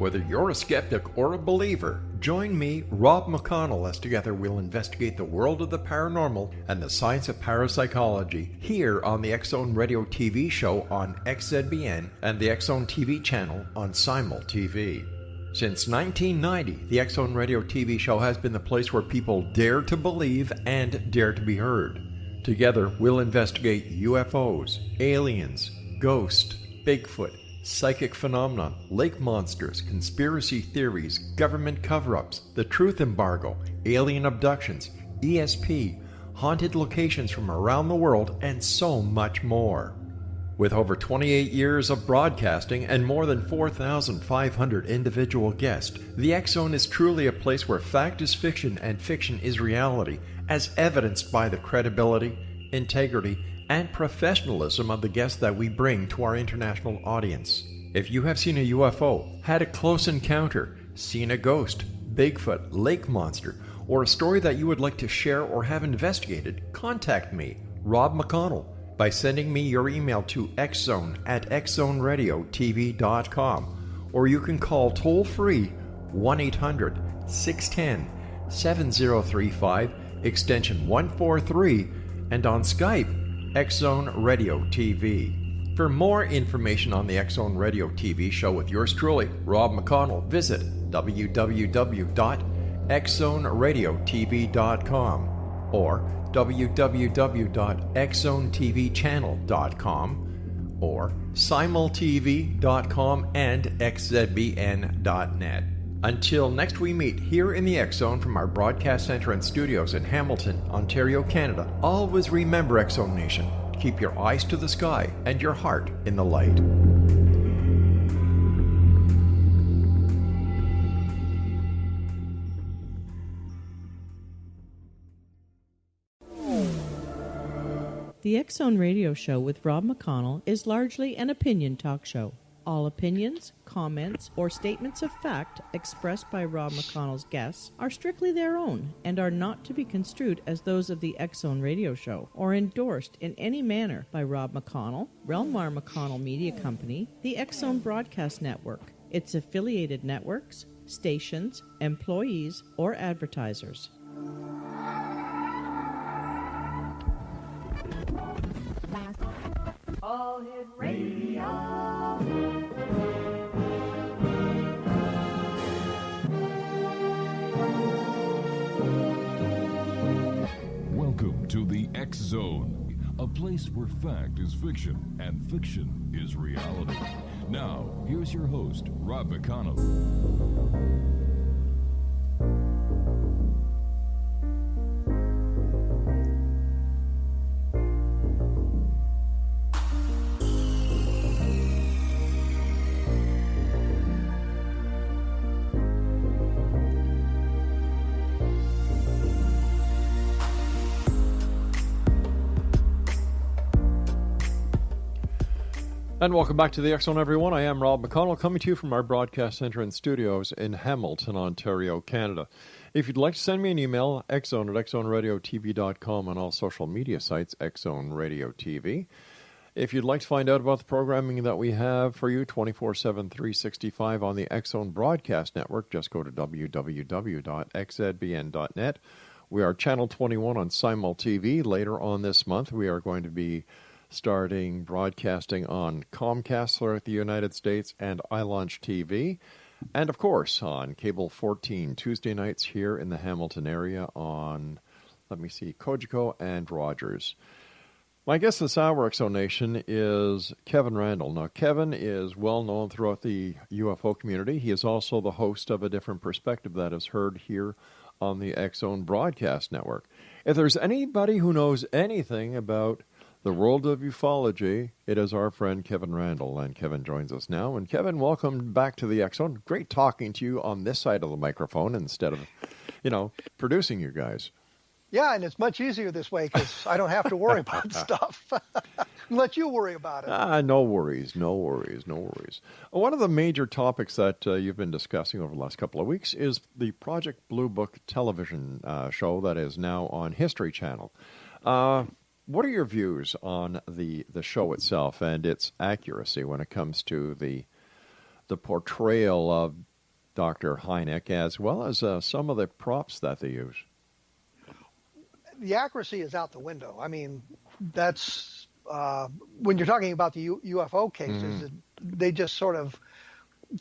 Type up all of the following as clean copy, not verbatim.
Whether you're a skeptic or a believer, join me, Rob McConnell, as together we'll investigate the world of the paranormal and the science of parapsychology here on the X-Zone Radio TV show on XZBN and the X-Zone TV channel on Simul TV. Since 1990, the X-Zone Radio TV show has been the place where people dare to believe and dare to be heard. Together, we'll investigate UFOs, aliens, ghosts, Bigfoot, psychic phenomena, lake monsters, conspiracy theories, government cover-ups, the truth embargo, alien abductions, ESP, haunted locations from around the world, and so much more. With over 28 years of broadcasting and more than 4,500 individual guests, the X-Zone is truly a place where fact is fiction and fiction is reality, as evidenced by the credibility, integrity, and professionalism of the guests that we bring to our international audience. If you have seen a UFO, had a close encounter, seen a ghost, Bigfoot, lake monster, or a story that you would like to share or have investigated, contact me, Rob McConnell, by sending me your email to xzone@xzoneradiotv.com, or you can call toll-free 1-800-610-7035, extension 143, and on Skype, X-Zone Radio TV. For more information on the X-Zone Radio TV show with yours truly, Rob McConnell, visit www.xzoneradiotv.com or www.xzonetvchannel.com or simultv.com and xzbn.net. Until next we meet here in the X-Zone from our broadcast center and studios in Hamilton, Ontario, Canada, always remember, X-Zone Nation, keep your eyes to the sky and your heart in the light. The X-Zone Radio Show with Rob McConnell is largely an opinion talk show. All opinions, comments, or statements of fact expressed by Rob McConnell's guests are strictly their own and are not to be construed as those of the X-Zone Radio Show or endorsed in any manner by Rob McConnell, rel-mar McConnell Media Company, the X-Zone Broadcast Network, its affiliated networks, stations, employees, or advertisers. All Hit Radio. Welcome to the X-Zone, a place where fact is fiction and fiction is reality. Now, here's your host, Rob McConnell. And welcome back to the X-Zone, everyone. I am Rob McConnell, coming to you from our broadcast center and studios in Hamilton, Ontario, Canada. If you'd like to send me an email, xzone@xzoneradiotv.com, on all social media sites, X-Zone Radio TV. If you'd like to find out about the programming that we have for you 24/7, 365 on the X-Zone Broadcast Network, just go to www.xzbn.net. We are Channel 21 on Simul TV. Later on this month, we are going to be starting broadcasting on Comcast throughout the United States and iLaunch TV. And, of course, on Cable 14, Tuesday nights here in the Hamilton area on, Cogeco and Rogers. My guest this hour, Exonation, is Kevin Randle. Now, Kevin is well known throughout the UFO community. He is also the host of A Different Perspective that is heard here on the X-Zone Broadcast Network. If there's anybody who knows anything about the world of ufology, it is our friend Kevin Randle, and Kevin joins us now. And Kevin, welcome back to the X-Zone. Great talking to you on this side of the microphone instead of, producing you guys. Yeah, and it's much easier this way because I don't have to worry about stuff. Let you worry about it. No worries. One of the major topics that you've been discussing over the last couple of weeks is the Project Blue Book television show that is now on History Channel. What are your views on the show itself and its accuracy when it comes to the portrayal of Dr. Hynek, as well as some of the props that they use. The accuracy is out the window. I mean, that's when you're talking about the UFO cases, they just sort of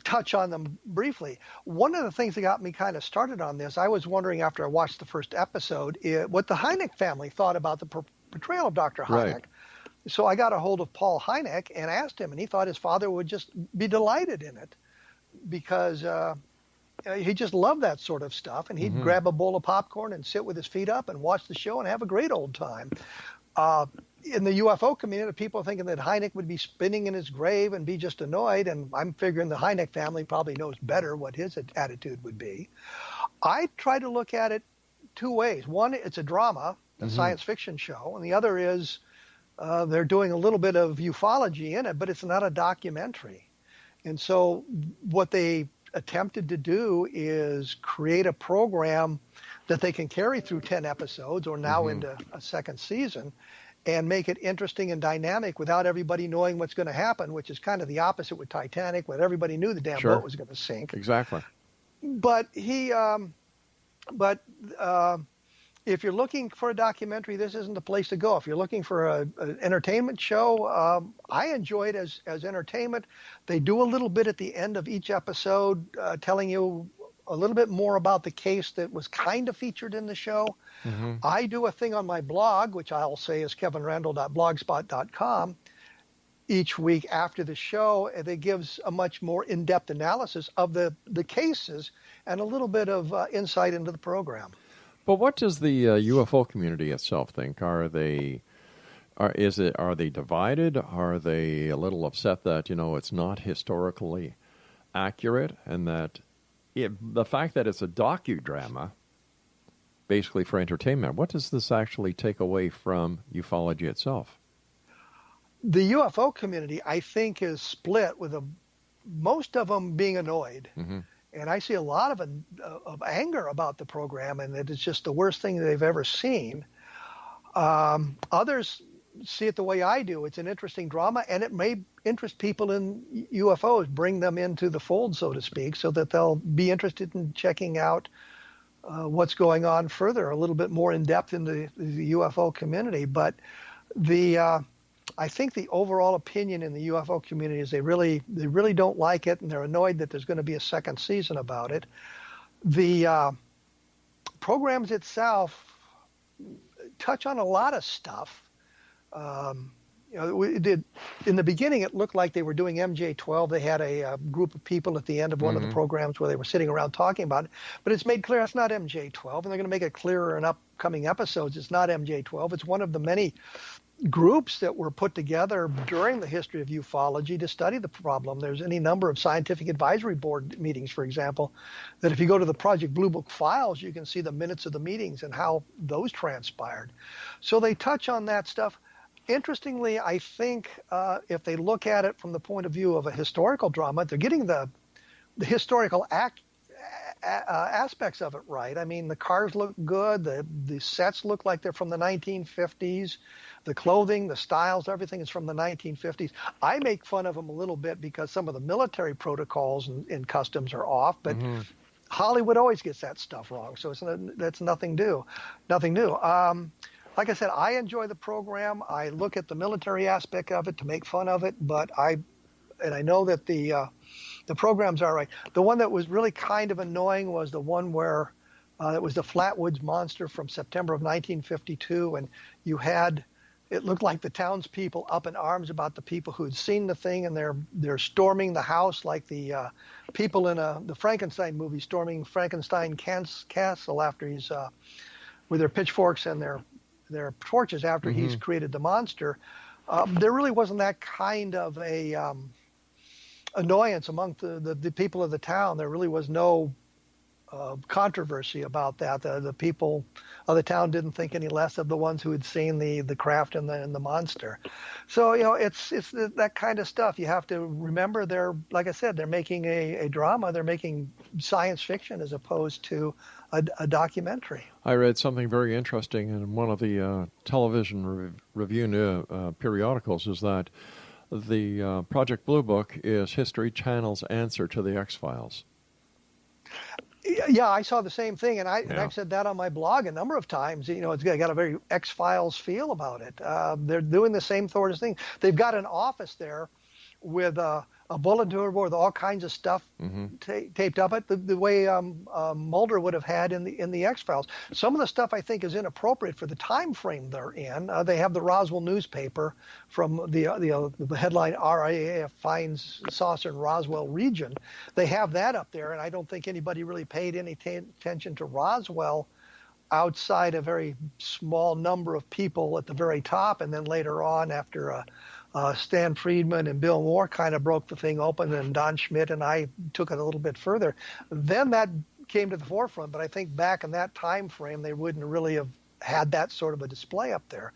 touch on them briefly. One of the things that got me kind of started on this, I was wondering after I watched the first episode, what the Hynek family thought about the portrayal of Dr. Hynek. Right. So I got a hold of Paul Hynek and asked him, and he thought his father would just be delighted in it because he just loved that sort of stuff, and he'd grab a bowl of popcorn and sit with his feet up and watch the show and have a great old time. In the UFO community, people are thinking that Hynek would be spinning in his grave and be just annoyed, and I'm figuring the Hynek family probably knows better what his attitude would be. I try to look at it two ways. One, it's a drama, a science fiction show, and the other is they're doing a little bit of ufology in it, but it's not a documentary. And so what they attempted to do is create a program that they can carry through 10 episodes or now into a second season and make it interesting and dynamic without everybody knowing what's going to happen, which is kind of the opposite with Titanic, when everybody knew the damn boat was going to sink. Exactly. But if you're looking for a documentary, this isn't the place to go. If you're looking for an entertainment show, I enjoy it as entertainment. They do a little bit at the end of each episode, telling you a little bit more about the case that was kind of featured in the show. I do a thing on my blog, which I'll say is kevinrandle.blogspot.com, each week after the show that gives a much more in-depth analysis of the cases and a little bit of insight into the program. But what does the UFO community itself think? Are they divided? Are they a little upset that it's not historically accurate, and that the fact that it's a docudrama, basically for entertainment? What does this actually take away from ufology itself? The UFO community, I think, is split, with most of them being annoyed. And I see a lot of anger about the program, and that it's just the worst thing they've ever seen. Others see it the way I do. It's an interesting drama, and it may interest people in UFOs, bring them into the fold, so to speak, so that they'll be interested in checking out what's going on further, a little bit more in depth in the UFO community. But I think the overall opinion in the UFO community is they really don't like it, and they're annoyed that there's going to be a second season about it. The programs itself touch on a lot of stuff. In the beginning, it looked like they were doing MJ-12. They had a group of people at the end of one of the programs where they were sitting around talking about it. But it's made clear it's not MJ-12, and they're going to make it clearer in upcoming episodes. It's not MJ-12. It's one of the many groups that were put together during the history of ufology to study the problem. There's any number of scientific advisory board meetings, for example, that if you go to the Project Blue Book files, you can see the minutes of the meetings and how those transpired. So they touch on that stuff. Interestingly, I think if they look at it from the point of view of a historical drama, they're getting the historical aspects of it right. I mean, the cars look good. The sets look like they're from the 1950s. The clothing, the styles, everything is from the 1950s. I make fun of them a little bit because some of the military protocols and customs are off, but Hollywood always gets that stuff wrong. So that's nothing new. Like I said, I enjoy the program. I look at the military aspect of it to make fun of it, but I know that the programs are right. The one that was really kind of annoying was the one where it was the Flatwoods Monster from September of 1952, and it looked like the townspeople up in arms about the people who'd seen the thing, and they're storming the house like the people in the Frankenstein movie storming Frankenstein castle after he's with their pitchforks and their torches after he's created the monster. There really wasn't that kind of a annoyance among the people of the town. There really was no controversy about that. The people of the town didn't think any less of the ones who had seen the craft and the monster. So it's that kind of stuff. You have to remember like I said, they're making a drama. They're making science fiction as opposed to a documentary. I read something very interesting in one of the television review periodicals, is that the Project Blue Book is History Channel's answer to the X-Files. Yeah, I saw the same thing, and I've said that on my blog a number of times. It's got a very X-Files feel about it. They're doing the same sort of thing. They've got an office there with a bulletin board with all kinds of stuff taped up it, the way Mulder would have had in the X-Files. Some of the stuff I think is inappropriate for the time frame they're in. They have the Roswell newspaper from the headline RAAF finds saucer in Roswell region. They have that up there, and I don't think anybody really paid any attention to Roswell outside a very small number of people at the very top, and then later on after Stan Friedman and Bill Moore kind of broke the thing open, and Don Schmidt and I took it a little bit further. Then that came to the forefront, but I think back in that time frame, they wouldn't really have had that sort of a display up there.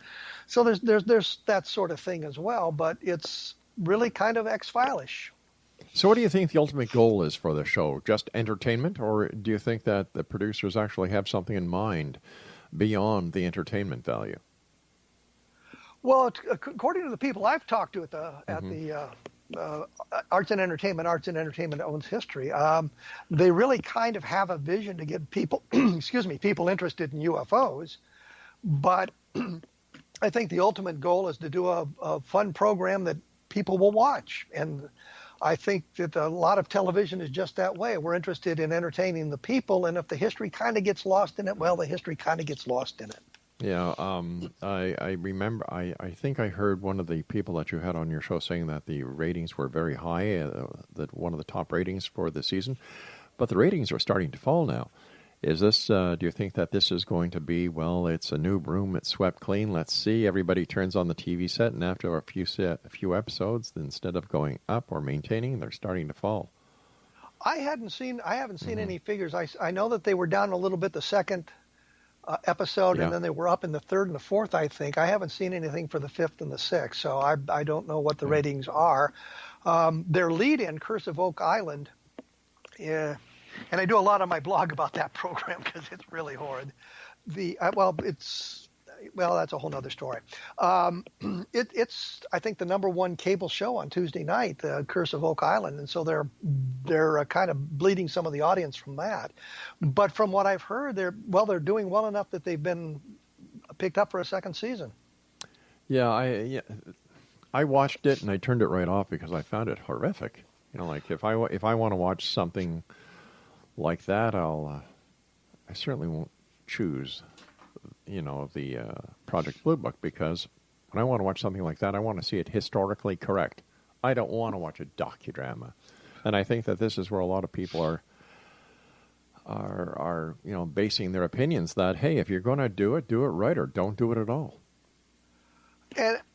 So there's that sort of thing as well, but it's really kind of X-File-ish. So what do you think the ultimate goal is for the show? Just entertainment, or do you think that the producers actually have something in mind beyond the entertainment value? Well, according to the people I've talked to at the Arts and Entertainment Owns History, they really kind of have a vision to get people, people interested in UFOs. But I think the ultimate goal is to do a fun program that people will watch. And I think that a lot of television is just that way. We're interested in entertaining the people, and if the history kind of gets lost in it, well, the history kind of gets lost in it. Yeah, I remember, I think I heard one of the people that you had on your show saying that the ratings were very high, that one of the top ratings for the season, but the ratings are starting to fall now. Is this, do you think that this is going to be, well, it's a new broom, it's swept clean, let's see, everybody turns on the TV set, and after a few episodes, instead of going up or maintaining, they're starting to fall? I haven't seen any figures. I know that they were down a little bit the second episode, and then they were up in the third and the fourth, I think. I haven't seen anything for the fifth and the sixth, so I don't know what the ratings are. Their lead-in, Curse of Oak Island, and I do a lot on my blog about that program because it's really horrid. That's a whole other story. It's I think the number one cable show on Tuesday night, the Curse of Oak Island, and so they're kind of bleeding some of the audience from that. But from what I've heard, they're doing well enough that they've been picked up for a second season. Yeah, I watched it and I turned it right off because I found it horrific. Like if I want to watch something like that, I certainly won't choose the Project Blue Book, because when I want to watch something like that, I want to see it historically correct. I don't want to watch a docudrama. And I think that this is where a lot of people are basing their opinions that, hey, if you're going to do it right, or don't do it at all.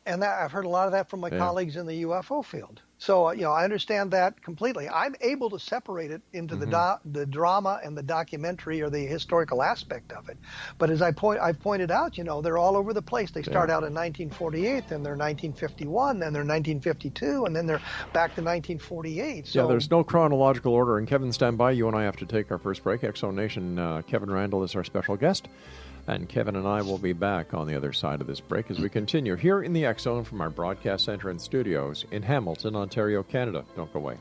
And that, I've heard a lot of that from my colleagues in the UFO field. So, I understand that completely. I'm able to separate it into the drama and the documentary or the historical aspect of it. But as I've pointed out, they're all over the place. They start out in 1948, then they're 1951, then they're 1952, and then they're back to 1948. So, there's no chronological order. And Kevin, stand by. You and I have to take our first break. X-Zone Nation, Kevin Randle is our special guest. And Kevin and I will be back on the other side of this break as we continue here in the X-Zone from our broadcast center and studios in Hamilton, Ontario, Canada. Don't go away.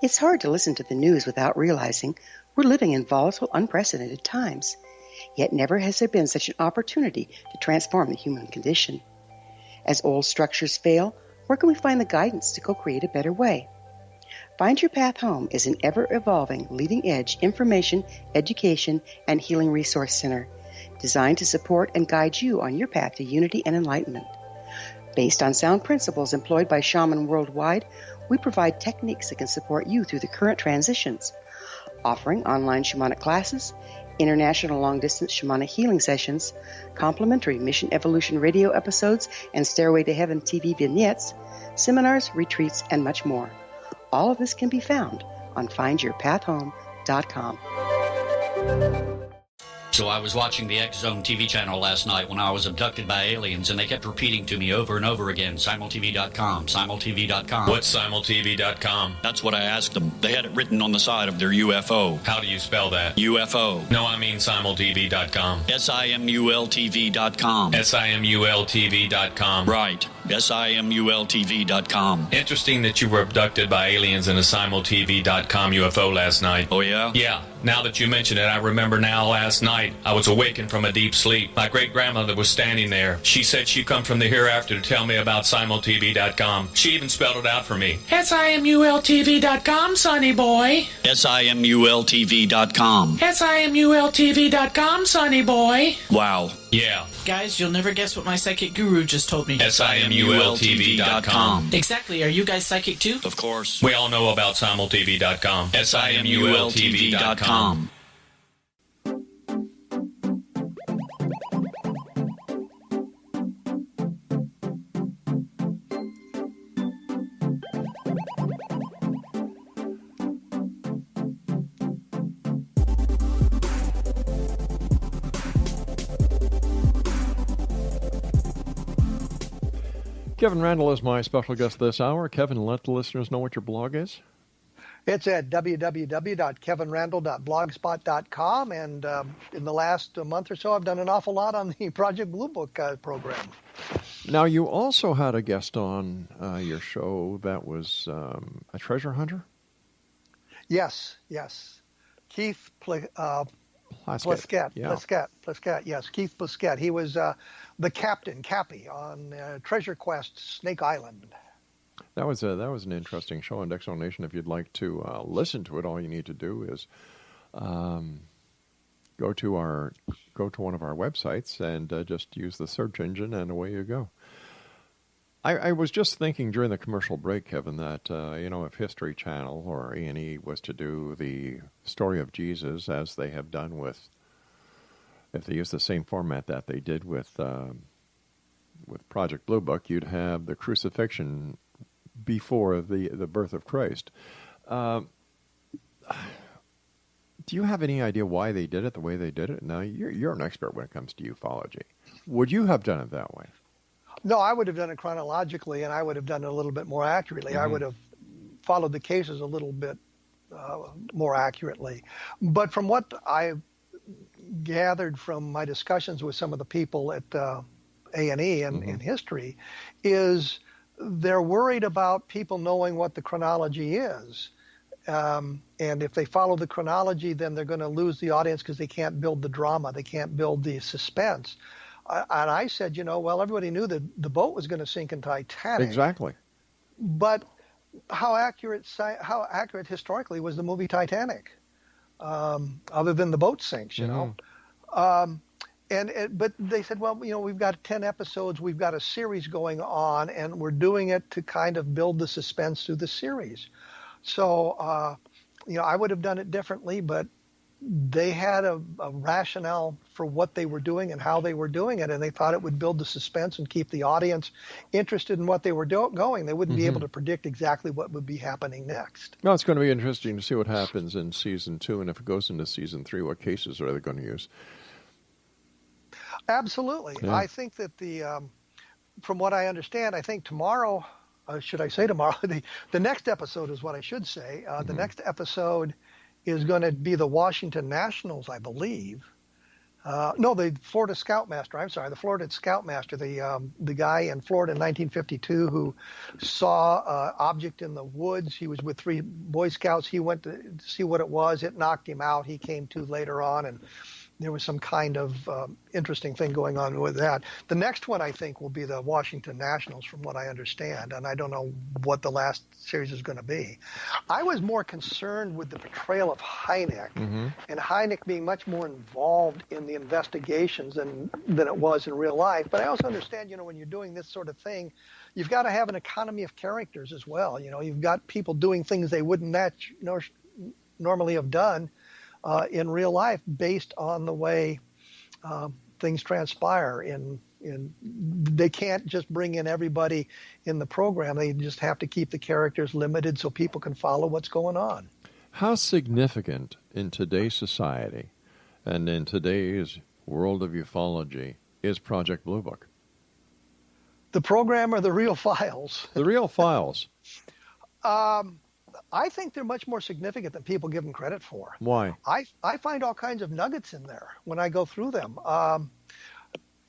It's hard to listen to the news without realizing we're living in volatile, unprecedented times. Yet never has there been such an opportunity to transform the human condition. As old structures fail, where can we find the guidance to co-create a better way? Find Your Path Home is an ever-evolving, leading-edge information, education, and healing resource center designed to support and guide you on your path to unity and enlightenment. Based on sound principles employed by shaman worldwide, we provide techniques that can support you through the current transitions, offering online shamanic classes, international long-distance shamanic healing sessions, complimentary Mission Evolution radio episodes and Stairway to Heaven TV vignettes, seminars, retreats, and much more. All of this can be found on findyourpathhome.com. So I was watching the X Zone TV channel last night when I was abducted by aliens, and they kept repeating to me over and over again, simultv.com, simultv.com. What's simultv.com? That's what I asked them. They had it written on the side of their UFO. How do you spell that? UFO. No, I mean simultv.com. simultv.com. simultv.com. Right. simultv.com. Interesting that you were abducted by aliens in a simultv.com UFO last night. Oh, yeah? Yeah. Now that you mention it, I remember now last night I was awakened from a deep sleep. My great-grandmother was standing there. She said she'd come from the hereafter to tell me about simultv.com. She even spelled it out for me. simultv.com, sonny boy. simultv.com. simultv.com, sonny boy. Wow. Yeah. Guys, you'll never guess what my psychic guru just told me. simultv.com. Exactly. Are you guys psychic too? Of course. We all know about simultv.com. simultv.com. Kevin Randle is my special guest this hour. Kevin, let the listeners know what your blog is. It's at www.kevinrandle.blogspot.com, and in the last month or so, I've done an awful lot on the Project Blue Book program. Now, you also had a guest on your show that was a treasure hunter? Yes. Keith Plaskett. Yes, Keith Plaskett. He was the captain, Cappy, on Treasure Quest Snake Island. That was an interesting show on X Zone Nation. If you'd like to listen to it, all you need to do is go to one of our websites and just use the search engine, and away you go. I was just thinking during the commercial break, Kevin, that if History Channel or A&E was to do the story of Jesus as they have done with, if they use the same format that they did with Project Blue Book, you'd have the crucifixion before the birth of Christ. Do you have any idea why they did it the way they did it? Now, you're an expert when it comes to ufology. Would you have done it that way? No, I would have done it chronologically, and I would have done it a little bit more accurately. I would have followed the cases a little bit more accurately. But from what I gathered from my discussions with some of the people at A&E and in history, is they're worried about people knowing what the chronology is. And if they follow the chronology, then they're going to lose the audience because they can't build the drama. They can't build the suspense. And I said, well, everybody knew that the boat was going to sink in Titanic. Exactly. But how accurate historically was the movie Titanic, other than the boat sinks, you know? But they said, well, we've got 10 episodes, we've got a series going on, and we're doing it to kind of build the suspense through the series. So, I would have done it differently, but they had a rationale for what they were doing and how they were doing it, and they thought it would build the suspense and keep the audience interested in what they were going. They wouldn't be able to predict exactly what would be happening next. Well, it's going to be interesting to see what happens in Season 2, and if it goes into Season 3, what cases are they going to use? Absolutely. Yeah. I think that from what I understand, I think tomorrow, should I say tomorrow? The next episode is what I should say. The next episode is going to be the Washington Nationals, I believe. No, the Florida Scoutmaster. I'm sorry, the Florida Scoutmaster, the guy in Florida in 1952 who saw an object in the woods. He was with 3 Boy Scouts. He went to see what it was. It knocked him out. He came to later on, and there was some kind of interesting thing going on with that. The next one, I think, will be the Washington Nationals, from what I understand, and I don't know what the last series is going to be. I was more concerned with the portrayal of Hynek, and Hynek being much more involved in the investigations than it was in real life. But I also understand, when you're doing this sort of thing, you've got to have an economy of characters as well. You've got people doing things they wouldn't normally have done. in real life based on the way things transpire. They can't just bring in everybody in the program. They just have to keep the characters limited so people can follow what's going on. How significant in today's society and in today's world of ufology is Project Blue Book? The program or the real files? The real files. I think they're much more significant than people give them credit for. Why? I find all kinds of nuggets in there when I go through them.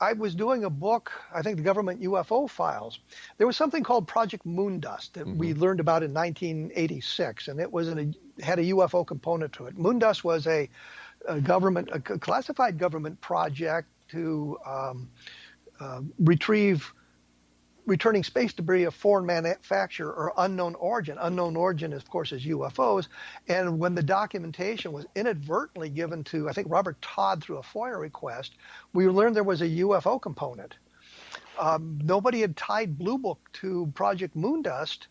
I was doing a book, I think the government UFO files. There was something called Project Moondust that we learned about in 1986, and it was had a UFO component to it. Moondust was a classified government project to retrieve returning space debris of foreign manufacture or unknown origin. Unknown origin, of course, is UFOs. And when the documentation was inadvertently given to, I think, Robert Todd through a FOIA request, we learned there was a UFO component. Nobody had tied Blue Book to Project Moondust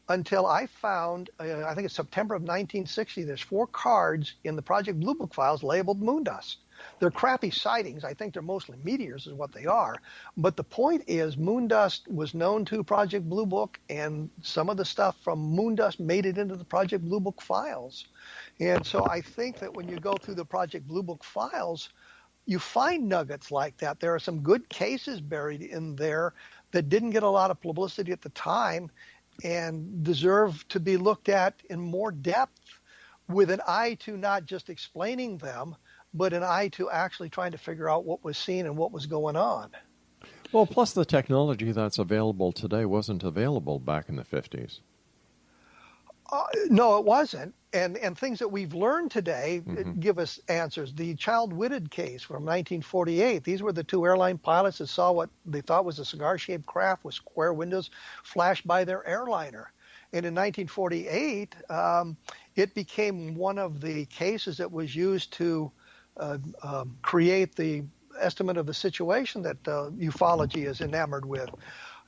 until I found, I think it's September of 1960, there's 4 cards in the Project Blue Book files labeled Moondust. They're crappy sightings. I think they're mostly meteors is what they are. But the point is Moondust was known to Project Blue Book, and some of the stuff from Moondust made it into the Project Blue Book files. And so I think that when you go through the Project Blue Book files, you find nuggets like that. There are some good cases buried in there that didn't get a lot of publicity at the time and deserve to be looked at in more depth with an eye to not just explaining them, but an eye to actually trying to figure out what was seen and what was going on. Well, plus the technology that's available today wasn't available back in the 50s. No, it wasn't. And things that we've learned today give us answers. The Child Whitted case from 1948, these were the 2 airline pilots that saw what they thought was a cigar-shaped craft with square windows flashed by their airliner. And in 1948, it became one of the cases that was used to create the estimate of the situation that ufology is enamored with.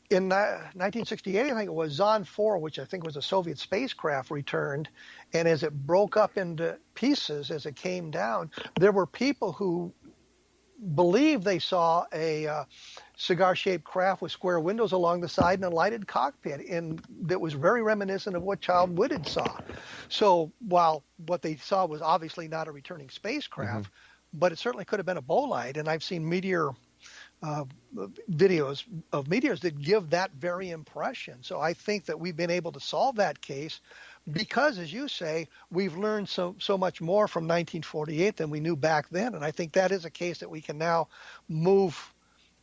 In 1968, I think it was Zond 4, which I think was a Soviet spacecraft, returned, and as it broke up into pieces as it came down, there were people who believed they saw a cigar-shaped craft with square windows along the side and a lighted cockpit, and that was very reminiscent of what Child Whitted saw. So while what they saw was obviously not a returning spacecraft, but it certainly could have been a bolide, and I've seen meteor videos of meteors that give that very impression. So I think that we've been able to solve that case because, as you say, we've learned so much more from 1948 than we knew back then, and I think that is a case that we can now move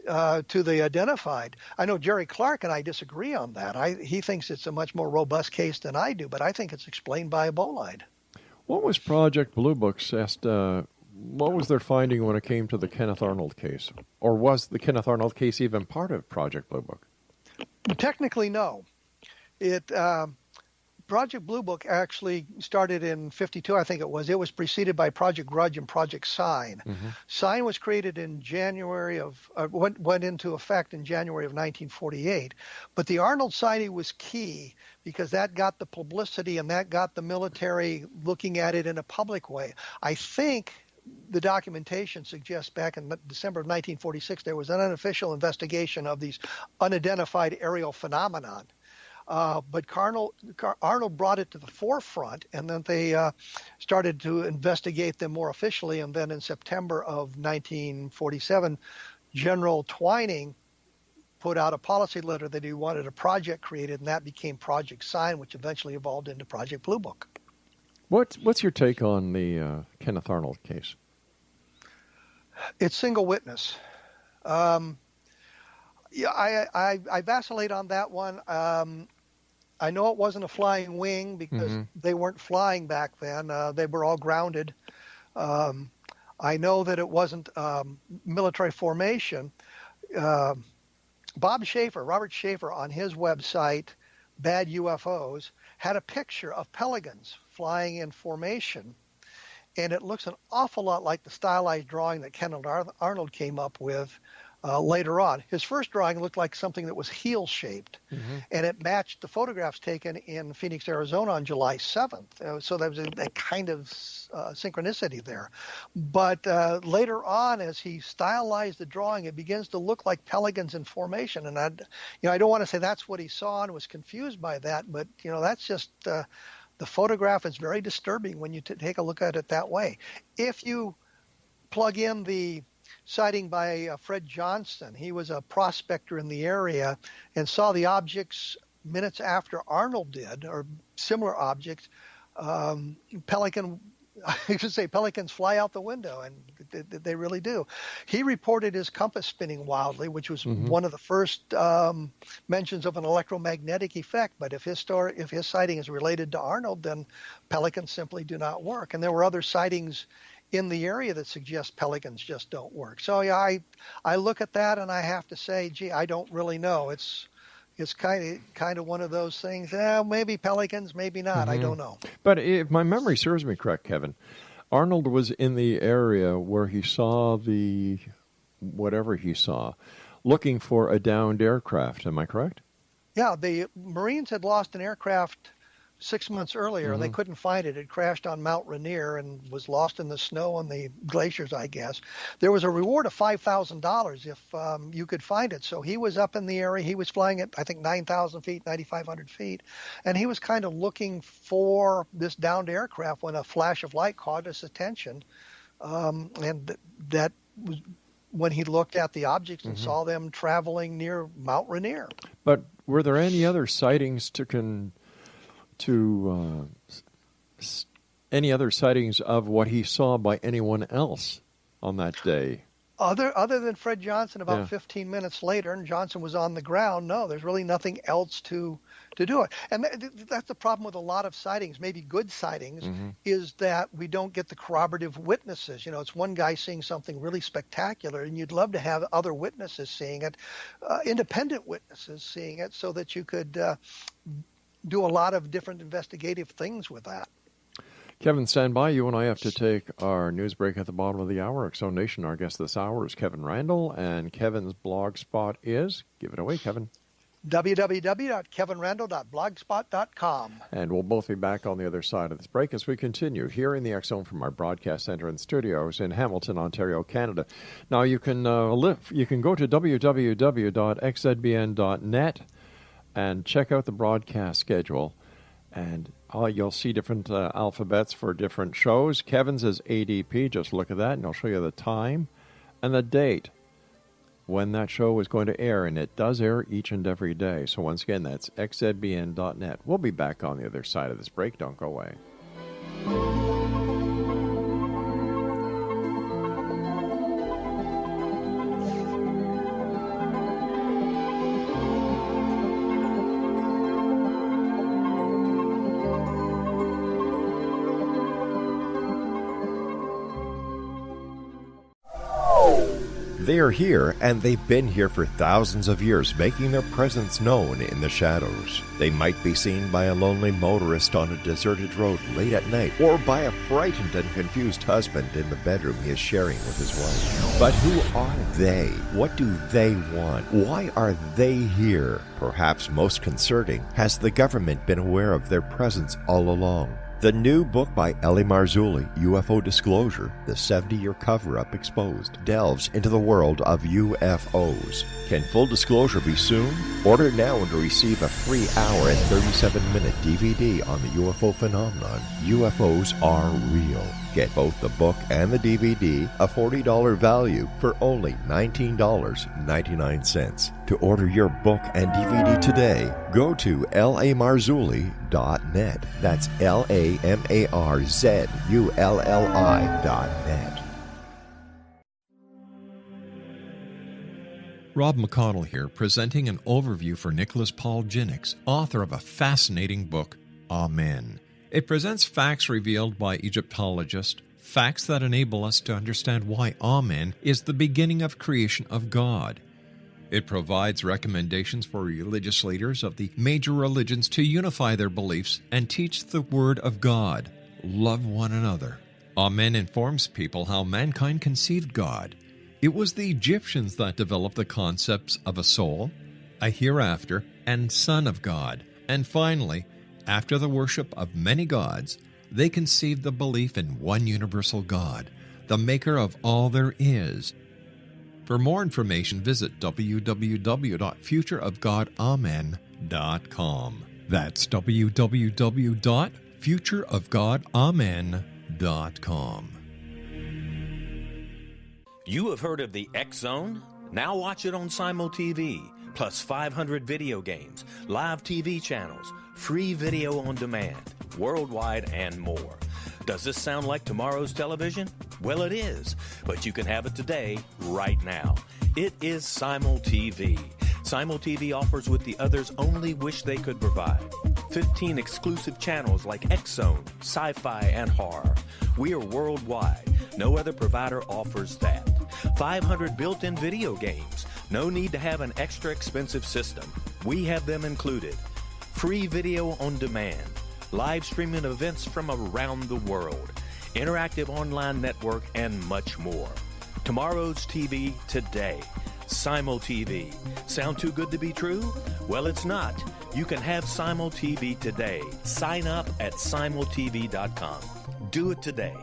to the identified. I know Jerry Clark and I disagree on that. He thinks it's a much more robust case than I do, but I think it's explained by a bolide. What was Project Blue Book's what was their finding when it came to the Kenneth Arnold case? Or was the Kenneth Arnold case even part of Project Blue Book? Technically, no. Project Blue Book actually started in 52, I think it was. It was preceded by Project Grudge and Project Sign. Sign was created in January went into effect in January of 1948. But the Arnold sighting was key because that got the publicity and that got the military looking at it in a public way. I think the documentation suggests back in December of 1946 there was an unofficial investigation of these unidentified aerial phenomenon. But Arnold brought it to the forefront, and then they started to investigate them more officially. And then in September of 1947, General Twining put out a policy letter that he wanted a project created, and that became Project Sign, which eventually evolved into Project Blue Book. What's your take on the Kenneth Arnold case? It's single witness. Yeah, I vacillate on that one. I know it wasn't a flying wing because they weren't flying back then. They were all grounded. I know that it wasn't military formation. Robert Schaefer, on his website, Bad UFOs, had a picture of pelicans flying in formation, and it looks an awful lot like the stylized drawing that Kenneth Arnold came up with. later on. His first drawing looked like something that was heel-shaped, and it matched the photographs taken in Phoenix, Arizona on July 7th. So there was a kind of synchronicity there. But later on, as he stylized the drawing, it begins to look like pelicans in formation. And I don't want to say that's what he saw and was confused by that, but that's just the photograph is very disturbing when you take a look at it that way. If you plug in the sighting by Fred Johnson, he was a prospector in the area and saw the objects minutes after Arnold did, or similar objects. Pelicans fly out the window, and they really do. He reported his compass spinning wildly, which was one of the first mentions of an electromagnetic effect. But if his sighting is related to Arnold, then pelicans simply do not work. And there were other sightings in the area that suggest pelicans just don't work. So yeah, I look at that and I have to say, gee, I don't really know. It's kind of one of those things. Maybe pelicans, maybe not. I don't know. But if my memory serves me correct, Kevin, Arnold was in the area where he saw whatever he saw, looking for a downed aircraft. Am I correct? Yeah, the Marines had lost an aircraft 6 months earlier, and they couldn't find it. It crashed on Mount Rainier and was lost in the snow on the glaciers, I guess. There was a reward of $5,000 if you could find it. So he was up in the area. He was flying at, I think, 9,000 feet, 9,500 feet. And he was kind of looking for this downed aircraft when a flash of light caught his attention. And that was when he looked at the objects and saw them traveling near Mount Rainier. But were there any other sightings any other sightings of what he saw by anyone else on that day? Other than Fred Johnson, about 15 minutes later, and Johnson was on the ground, no, there's really nothing else to do it. And that's the problem with a lot of sightings, maybe good sightings, is that we don't get the corroborative witnesses. It's one guy seeing something really spectacular, and you'd love to have other witnesses seeing it, independent witnesses seeing it, so that you could do a lot of different investigative things with that. Kevin, stand by. You and I have to take our news break at the bottom of the hour. Exo Nation, our guest this hour is Kevin Randle, and Kevin's blog spot is, give it away, Kevin. www.kevinrandle.blogspot.com. And we'll both be back on the other side of this break as we continue here in the X-Zone from our broadcast center and studios in Hamilton, Ontario, Canada. Now, you can go to www.xzbn.net and check out the broadcast schedule. And you'll see different alphabets for different shows. Kevin's is ADP. Just look at that, and I'll show you the time and the date when that show is going to air. And it does air each and every day. So once again, that's xzbn.net. We'll be back on the other side of this break. Don't go away. They are here, and they've been here for thousands of years, making their presence known in the shadows. They might be seen by a lonely motorist on a deserted road late at night, or by a frightened and confused husband in the bedroom he is sharing with his wife. But who are they? What do they want? Why are they here? Perhaps most concerning, has the government been aware of their presence all along? The new book by L.A. Marzulli, UFO Disclosure, the 70-year cover-up exposed, delves into the world of UFOs. Can full disclosure be soon? Order now and receive a free hour and 37-minute DVD on the UFO phenomenon. UFOs are real. Get both the book and the DVD, a $40 value, for only $19.99. To order your book and DVD today, go to lamarzulli.net. That's LAMARZULLI.net. Rob McConnell here, presenting an overview for Nicholas Paul Jennings, author of a fascinating book, Amen. It presents facts revealed by Egyptologists, facts that enable us to understand why Amen is the beginning of creation of God. It provides recommendations for religious leaders of the major religions to unify their beliefs and teach the Word of God. Love one another. Amen informs people how mankind conceived God. It was the Egyptians that developed the concepts of a soul, a hereafter, and Son of God. And finally, after the worship of many gods, they conceived the belief in one universal God, the maker of all there is. For more information, visit www.futureofgodamen.com. That's www.futureofgodamen.com. You have heard of the X Zone? Now watch it on Simul TV, plus 500 video games, live TV channels, free video on demand, worldwide, and more. Does this sound like tomorrow's television? Well, it is, but you can have it today, right now. It is Simul TV. Simul TV offers what the others only wish they could provide. 15 exclusive channels like X Zone, sci-fi, and horror. We are worldwide. No other provider offers that. 500 built-in video games. No need to have an extra expensive system. We have them included. Free video on demand. Live streaming events from around the world. Interactive online network, and much more. Tomorrow's TV today. Simul TV. Sound too good to be true? Well, it's not. You can have Simul TV today. Sign up at simultv.com. Do it today.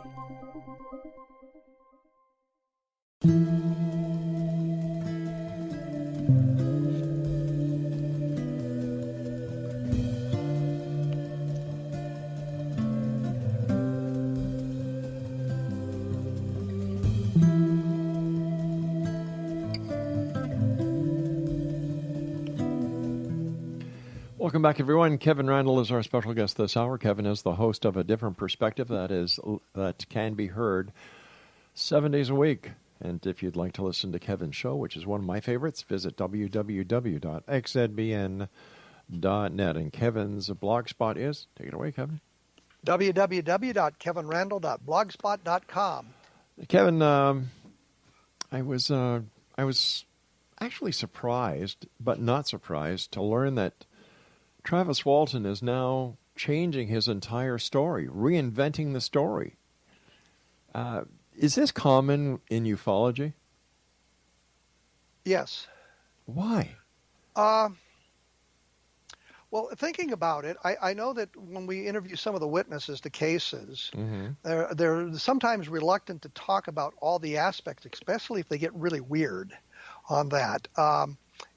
Welcome back, everyone. Kevin Randle is our special guest this hour. Kevin is the host of A Different Perspective that can be heard 7 days a week. And if you'd like to listen to Kevin's show, which is one of my favorites, visit www.xzbn.net. And Kevin's blogspot is, take it away, Kevin. www.kevinrandle.blogspot.com. Kevin, I was actually surprised, but not surprised, to learn that Travis Walton is now changing his entire story, reinventing the story. Is this common in ufology? Yes. Why? Well, thinking about it, I know that when we interview some of the witnesses to cases, they're sometimes reluctant to talk about all the aspects, especially if they get really weird on that.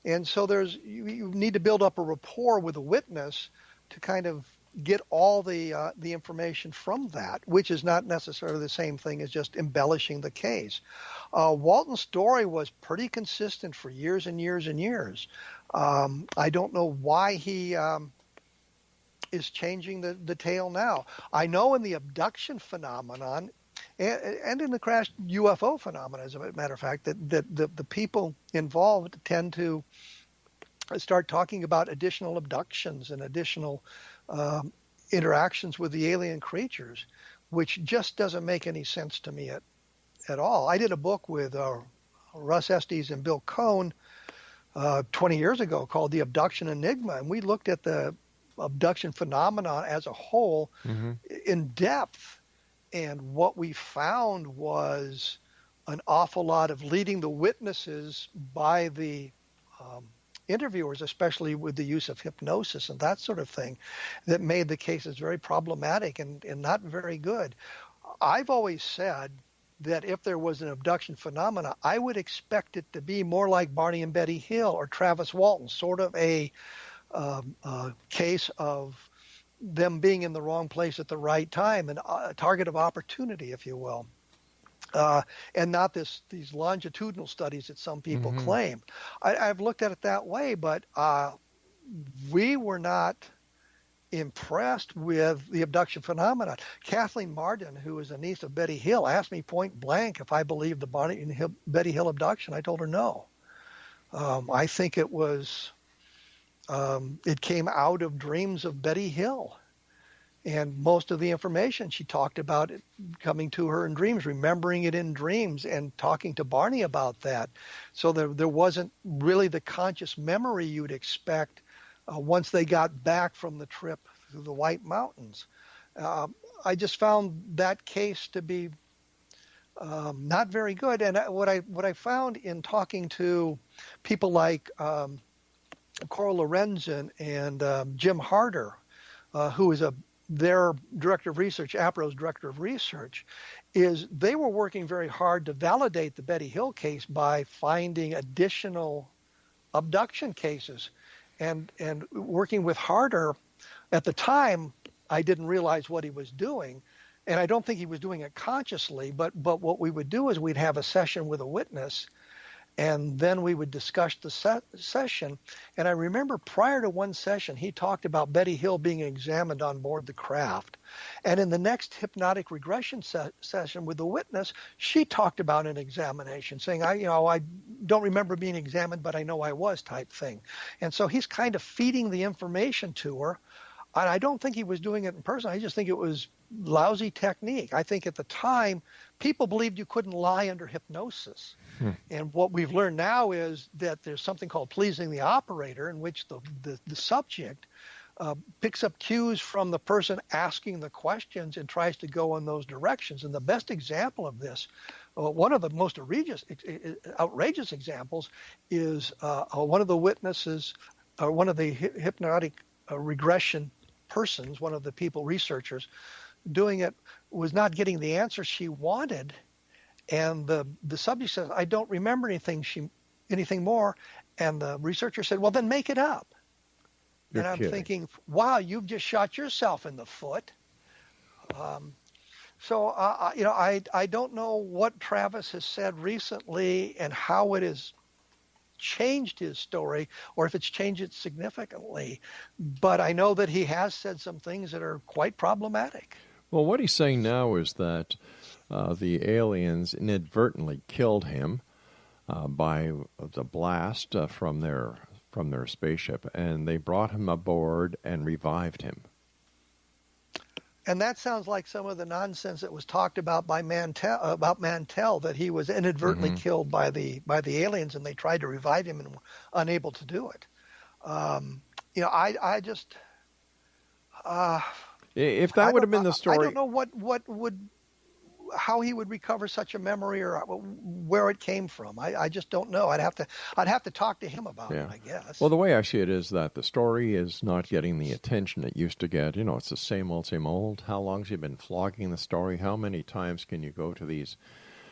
And so you need to build up a rapport with a witness to kind of get all the information from that, which is not necessarily the same thing as just embellishing the case. Walton's story was pretty consistent for years and years and years. I don't know why he is changing the tale now. I know in the abduction phenomenon and in the crashed UFO phenomenon, as a matter of fact, that the people involved tend to start talking about additional abductions and additional interactions with the alien creatures, which just doesn't make any sense to me at all. I did a book with Russ Estes and Bill Cohn 20 years ago called The Abduction Enigma, and we looked at the abduction phenomenon as a whole in depth. And what we found was an awful lot of leading the witnesses by the interviewers, especially with the use of hypnosis and that sort of thing, that made the cases very problematic and not very good. I've always said that if there was an abduction phenomena, I would expect it to be more like Barney and Betty Hill or Travis Walton, sort of a case of them being in the wrong place at the right time, and a target of opportunity, if you will, and not these longitudinal studies that some people claim. I've looked at it that way, but we were not impressed with the abduction phenomenon. Kathleen Marden, who is a niece of Betty Hill, asked me point blank if I believed the Barney and Betty Hill abduction. I told her no. I think it was it came out of dreams of Betty Hill. And most of the information she talked about it coming to her in dreams, remembering it in dreams, and talking to Barney about that. So there wasn't really the conscious memory you'd expect once they got back from the trip through the White Mountains. I just found that case to be not very good. And what I found in talking to people like Coral Lorenzen and Jim Harder, who is their director of research, APRO's director of research, is they were working very hard to validate the Betty Hill case by finding additional abduction cases. And working with Harder, at the time, I didn't realize what he was doing. And I don't think he was doing it consciously, but what we would do is we'd have a session with a witness, and then we would discuss the session. And I remember prior to one session, he talked about Betty Hill being examined on board the craft. And in the next hypnotic regression session with the witness, she talked about an examination, saying, I don't remember being examined, but I know I was, type thing. And so he's kind of feeding the information to her. And I don't think he was doing it in person. I just think it was lousy technique. I think at the time, people believed you couldn't lie under hypnosis. And what we've learned now is that there's something called pleasing the operator, in which the subject picks up cues from the person asking the questions and tries to go in those directions. And the best example of this, one of the most outrageous examples, is one of the witnesses, or one of the hypnotic regression persons, one of the people, researchers, doing it, was not getting the answer she wanted. And the subject says, I don't remember anything more. And the researcher said, well, then make it up. You're and I'm kidding. thinking, wow, you've just shot yourself in the foot. I don't know what Travis has said recently and how it has changed his story, or if it's changed it significantly. But I know that he has said some things that are quite problematic. Well, what he's saying now is that the aliens inadvertently killed him by the blast from their spaceship, and they brought him aboard and revived him. And that sounds like some of the nonsense that was talked about by Mantell, that he was inadvertently killed by the aliens, and they tried to revive him and were unable to do it. I just if that would have been the story, I don't know how he would recover such a memory, or where it came from. I just don't know. I'd have to talk to him about it, I guess. Well, the way I see it is that the story is not getting the attention it used to get. It's the same old, same old. How long has he been flogging the story? How many times can you go to these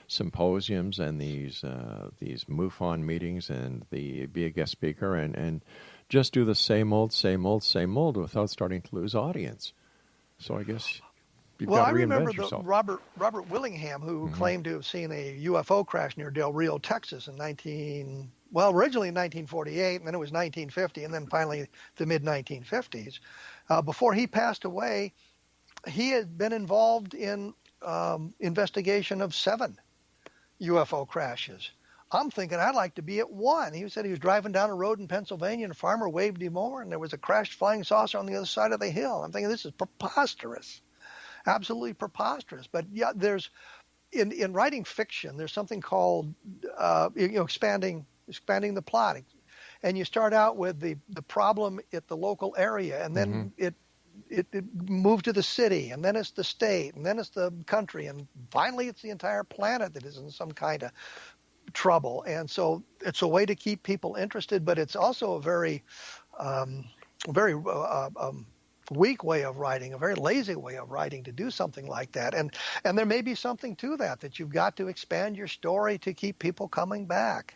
symposiums and these MUFON meetings and be a guest speaker and just do the same old without starting to lose audience? So I guess you've got to reinvent remember yourself. Robert Willingham, who claimed to have seen a UFO crash near Del Rio, Texas originally in 1948, and then it was 1950, and then finally the mid-1950s. Before he passed away, he had been involved in investigation of 7 UFO crashes. I'm thinking I'd like to be at one. He said he was driving down a road in Pennsylvania, and a farmer waved him over, and there was a crashed flying saucer on the other side of the hill. I'm thinking, this is preposterous. Absolutely preposterous. But yeah, there's in writing fiction, there's something called expanding the plot, and you start out with the problem at the local area, and then it moved to the city, and then it's the state, and then it's the country, and finally it's the entire planet that is in some kind of trouble. And so it's a way to keep people interested, but it's also a very weak way of writing, a very lazy way of writing, to do something like that. And there may be something to that you've got to expand your story to keep people coming back.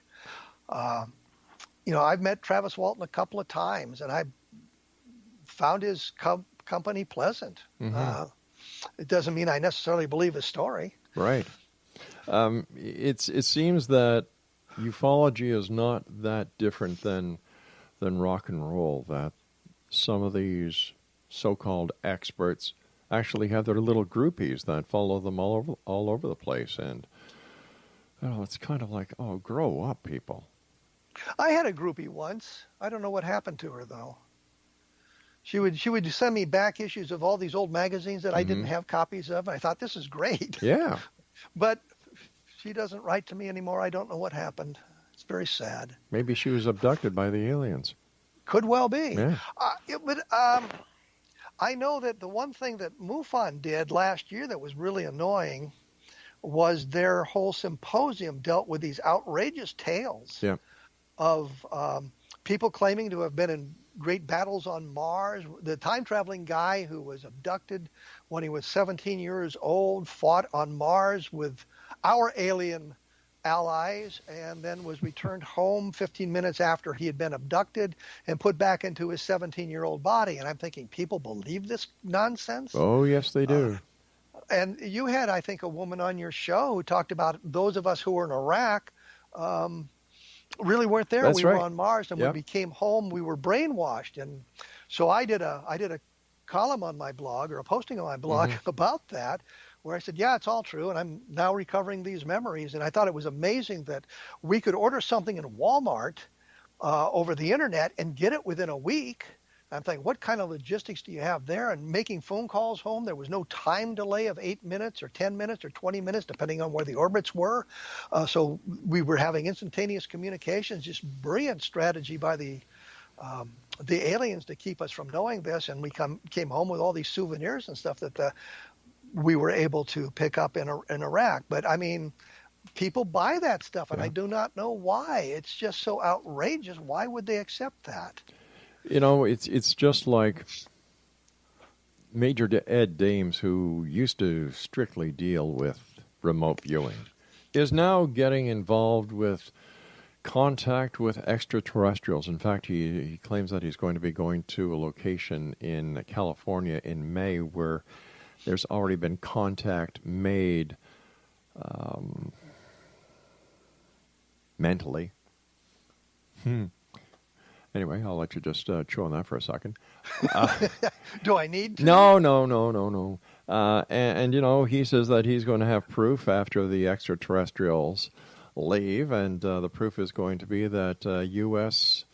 I've met Travis Walton a couple of times, and I found his company pleasant. It doesn't mean I necessarily believe his story. Right. It seems that ufology is not that different than rock and roll, that some of these so-called experts actually have their little groupies that follow them all over the place. And it's kind of like, grow up, people. I had a groupie once. I don't know what happened to her, though. She would send me back issues of all these old magazines that I didn't have copies of. I thought, this is great. Yeah. But she doesn't write to me anymore. I don't know what happened. It's very sad. Maybe she was abducted by the aliens. Could well be. Yeah. I know that the one thing that MUFON did last year that was really annoying was their whole symposium dealt with these outrageous tales of people claiming to have been in great battles on Mars. The time-traveling guy who was abducted when he was 17 years old fought on Mars with our alien allies and then was returned home 15 minutes after he had been abducted and put back into his 17-year-old body. And I'm thinking, people believe this nonsense? Oh, yes, they do. And you had, I think, a woman on your show who talked about those of us who were in Iraq really weren't there. That's we right. were on Mars, and when we came home, we were brainwashed. And so I did a column on my blog, or a posting on my blog about that, where I said, yeah, it's all true, and I'm now recovering these memories. And I thought it was amazing that we could order something in Walmart over the internet and get it within a week. I'm thinking, what kind of logistics do you have there? And making phone calls home, there was no time delay of 8 minutes or 10 minutes or 20 minutes, depending on where the orbits were. So we were having instantaneous communications, just brilliant strategy by the aliens to keep us from knowing this. And we came home with all these souvenirs and stuff that we were able to pick up in Iraq. But I mean, people buy that stuff, and I do not know why. It's just so outrageous. Why would they accept that? You know, it's just like Major Ed Dames, who used to strictly deal with remote viewing, is now getting involved with contact with extraterrestrials. In fact, he claims that he's going to be going to a location in California in May where there's already been contact made mentally. Anyway, I'll let you just chew on that for a second. Do I need to? No. And, you know, he says that he's going to have proof after the extraterrestrials leave, and the proof is going to be that a U.S.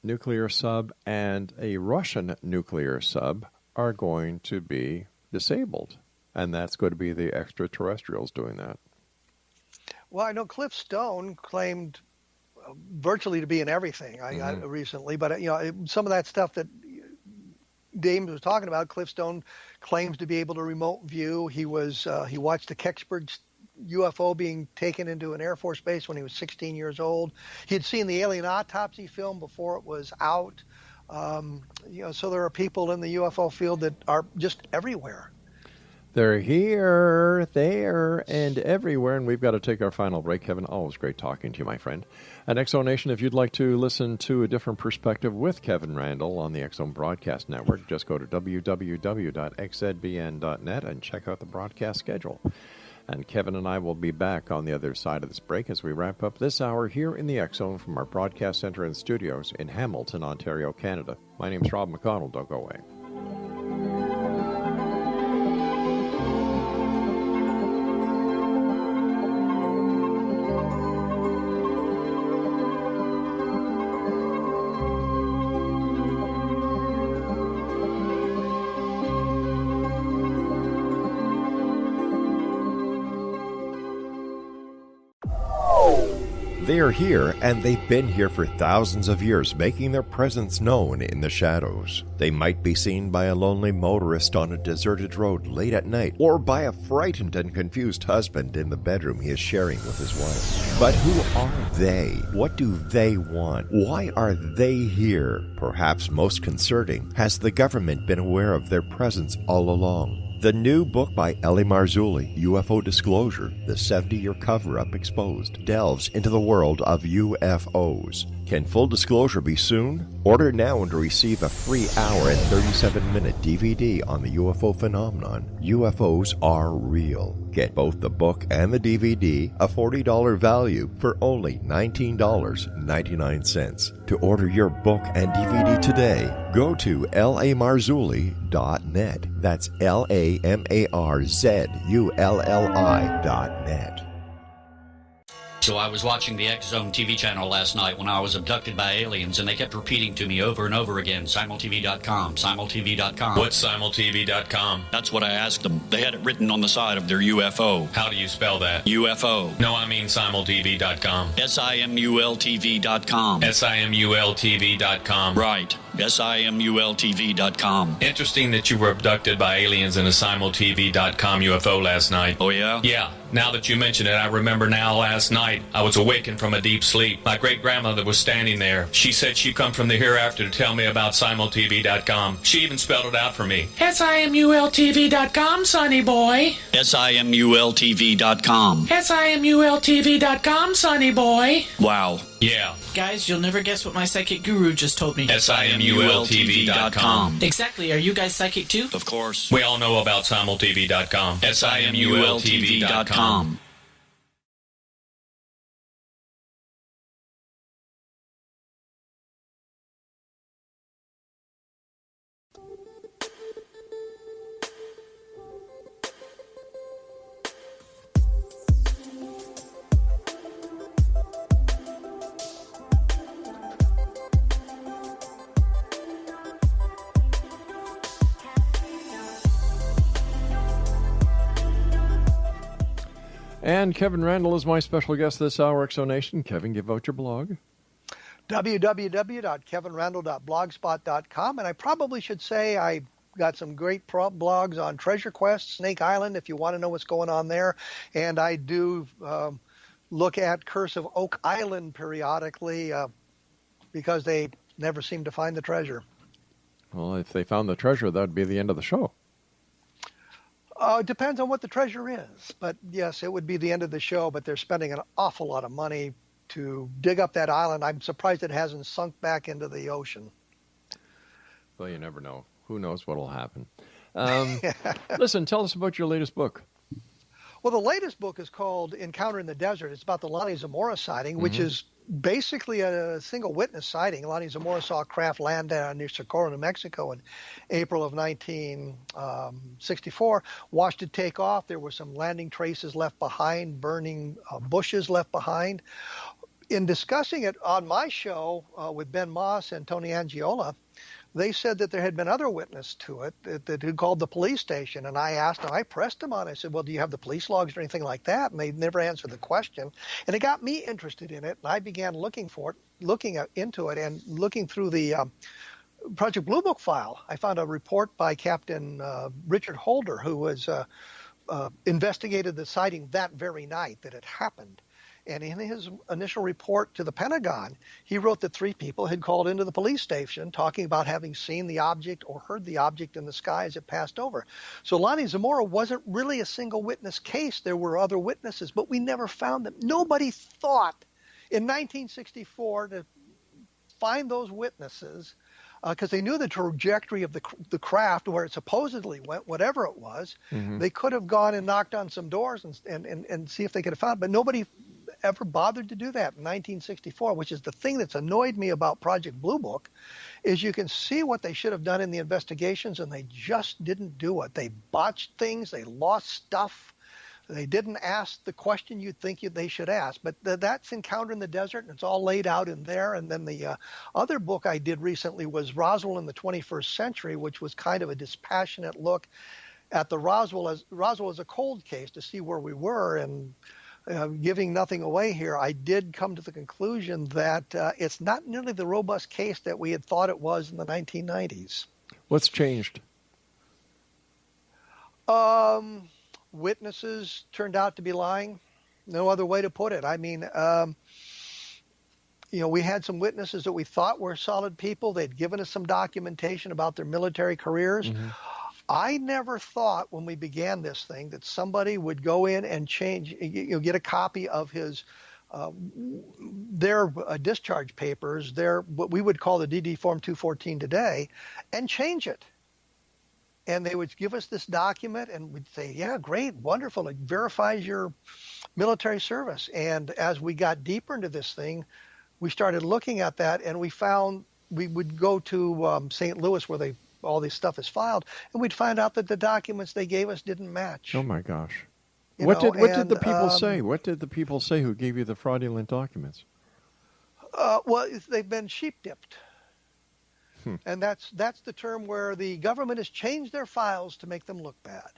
nuclear sub and a Russian nuclear sub are going to be disabled, and that's going to be the extraterrestrials doing that. Well, I know Cliff Stone claimed virtually to be in everything recently, but you know, some of that stuff that Dames was talking about, Cliff Stone claims to be able to remote view. He watched the Kecksburg UFO being taken into an Air Force base when he was 16 years old. He had seen the alien autopsy film before it was out. You know, so there are people in the UFO field that are just everywhere. They're here, there, and everywhere, and we've got to take our final break. Kevin, always great talking to you, my friend. And X-Zone Nation, if you'd like to listen to a different perspective with Kevin Randle on the X-Zone Broadcast Network, just go to www.xzbn.net and check out the broadcast schedule. And Kevin and I will be back on the other side of this break as we wrap up this hour here in the X-Zone from our broadcast center and studios in Hamilton, Ontario, Canada. My name's Rob McConnell. Don't go away. They are here, and they've been here for thousands of years, making their presence known in the shadows. They might be seen by a lonely motorist on a deserted road late at night, or by a frightened and confused husband in the bedroom he is sharing with his wife. But who are they? What do they want? Why are they here? Perhaps most concerning, has the government been aware of their presence all along? The new book by L.A. Marzulli, UFO Disclosure, the 70-year cover-up exposed, delves into the world of UFOs. Can full disclosure be soon? Order now and receive a free hour and 37-minute DVD on the UFO phenomenon. UFOs are real. Get both the book and the DVD, a $40 value, for only $19.99. To order your book and DVD today, go to lamarzulli.net. That's LAMARZULLI.net. So I was watching the X Zone TV channel last night when I was abducted by aliens, and they kept repeating to me over and over again, simultv.com, simultv.com. What's simultv.com? That's what I asked them. They had it written on the side of their UFO. How do you spell that? UFO. No, I mean simultv.com. simultv.com. simultv.com. Right. simultv.com. Interesting that you were abducted by aliens in a simultv.com UFO last night. Oh, yeah? Yeah. Now that you mention it, I remember now last night I was awakened from a deep sleep. My great-grandmother was standing there. She said she'd come from the hereafter to tell me about simultv.com. She even spelled it out for me. simultv.com, sonny boy. simultv.com. simultv.com, sonny boy. Wow. Yeah. Guys, you'll never guess what my psychic guru just told me. simultv.com. Exactly. Are you guys psychic too? Of course. We all know about simultv.com. simultv.com. And Kevin Randle is my special guest this hour, Exonation. Kevin, give out your blog. www.kevinrandle.blogspot.com. And I probably should say I got some great blogs on Treasure Quest, Snake Island, if you want to know what's going on there. And I do look at Curse of Oak Island periodically because they never seem to find the treasure. Well, if they found the treasure, that would be the end of the show. It depends on what the treasure is. But, yes, it would be the end of the show, but they're spending an awful lot of money to dig up that island. I'm surprised it hasn't sunk back into the ocean. Well, you never know. Who knows what will happen. Listen, tell us about your latest book. Well, the latest book is called Encounter in the Desert. It's about the Lonnie Zamora sighting, which is basically a single witness sighting. Lonnie Zamora saw a craft land near Socorro, New Mexico in April of 1964. Watched it take off. There were some landing traces left behind, burning bushes left behind. In discussing it on my show with Ben Moss and Tony Angiola, they said that there had been other witness to it that had called the police station. And I asked them, I pressed them on it. I said, well, do you have the police logs or anything like that? And they never answered the question. And it got me interested in it. And I began looking into it and looking through the Project Blue Book file. I found a report by Captain Richard Holder, who was investigated the sighting that very night that it happened. And in his initial report to the Pentagon, he wrote that 3 people had called into the police station talking about having seen the object or heard the object in the sky as it passed over. So Lonnie Zamora wasn't really a single witness case. There were other witnesses, but we never found them. Nobody thought in 1964 to find those witnesses because they knew the trajectory of the craft, where it supposedly went, whatever it was. They could have gone and knocked on some doors and see if they could have found it, but nobody ever bothered to do that in 1964, which is the thing that's annoyed me about Project Blue Book, is you can see what they should have done in the investigations, and they just didn't do it. They botched things. They lost stuff. They didn't ask the question you'd think they should ask. But that's Encounter in the Desert, and it's all laid out in there. And then the other book I did recently was Roswell in the 21st Century, which was kind of a dispassionate look at the Roswell as a cold case to see where we were. And giving nothing away here, I did come to the conclusion that it's not nearly the robust case that we had thought it was in the 1990s. What's changed? Witnesses turned out to be lying. No other way to put it. I mean, we had some witnesses that we thought were solid people. They'd given us some documentation about their military careers. I never thought when we began this thing that somebody would go in and change, get a copy of their discharge papers, what we would call the DD Form 214 today, and change it. And they would give us this document and we'd say, yeah, great, wonderful. It verifies your military service. And as we got deeper into this thing, we started looking at that, and we found we would go to St. Louis where all this stuff is filed, and we'd find out that the documents they gave us didn't match. Oh, my gosh. What did the people say? What did the people say who gave you the fraudulent documents? Well, they've been sheep-dipped. And that's the term where the government has changed their files to make them look bad.